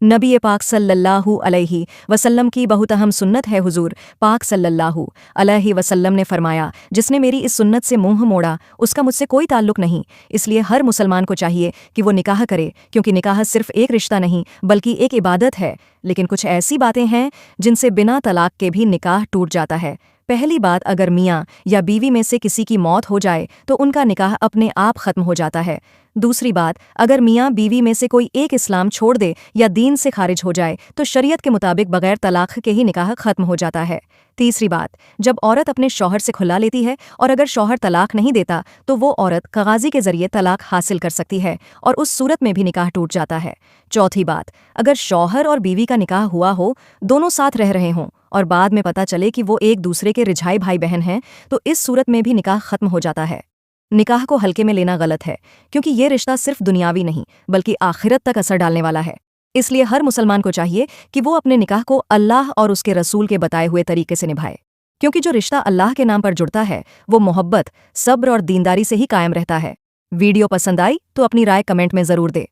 नबी पाक सल्लल्लाहु अलैहि वसल्लम की बहुत अहम सुन्नत है। हुजूर पाक सल्लल्लाहु अलैहि वसल्लम ने फरमाया, जिसने मेरी इस सुन्नत से मुंह मोड़ा उसका मुझसे कोई ताल्लुक नहीं। इसलिए हर मुसलमान को चाहिए कि वो निकाह करे, क्योंकि निकाह सिर्फ एक रिश्ता नहीं बल्कि एक इबादत है। लेकिन कुछ ऐसी बातें हैं जिनसे बिना तलाक के भी निकाह टूट जाता है। पहली बात, अगर मियाँ या बीवी में से किसी की मौत हो जाए तो उनका निकाह अपने आप ख़त्म हो जाता है। दूसरी बात, अगर मियाँ बीवी में से कोई एक इस्लाम छोड़ दे या दीन से खारिज हो जाए तो शरीयत के मुताबिक बगैर तलाक के ही निकाह ख़त्म हो जाता है। तीसरी बात, जब औरत अपने शौहर से खुला लेती है और अगर शौहर तलाक नहीं देता तो वो औरत कागाजी के जरिए तलाक हासिल कर सकती है और उस सूरत में भी निकाह टूट जाता है। चौथी बात, अगर शौहर और बीवी का निकाह हुआ हो, दोनों साथ रह रहे हों और बाद में पता चले कि वो एक दूसरे के रिझाई भाई बहन हैं, तो इस सूरत में भी निकाह ख़त्म हो जाता है। निकाह को हल्के में लेना गलत है, क्योंकि ये रिश्ता सिर्फ दुनियावी नहीं बल्कि आखिरत तक असर डालने वाला है। इसलिए हर मुसलमान को चाहिए कि वो अपने निकाह को अल्लाह और उसके रसूल के बताए हुए तरीके से निभाए, क्योंकि जो रिश्ता अल्लाह के नाम पर जुड़ता है वो मोहब्बत, सब्र और दीनदारी से ही कायम रहता है। वीडियो पसंद आई तो अपनी राय कमेंट में ज़रूर दे।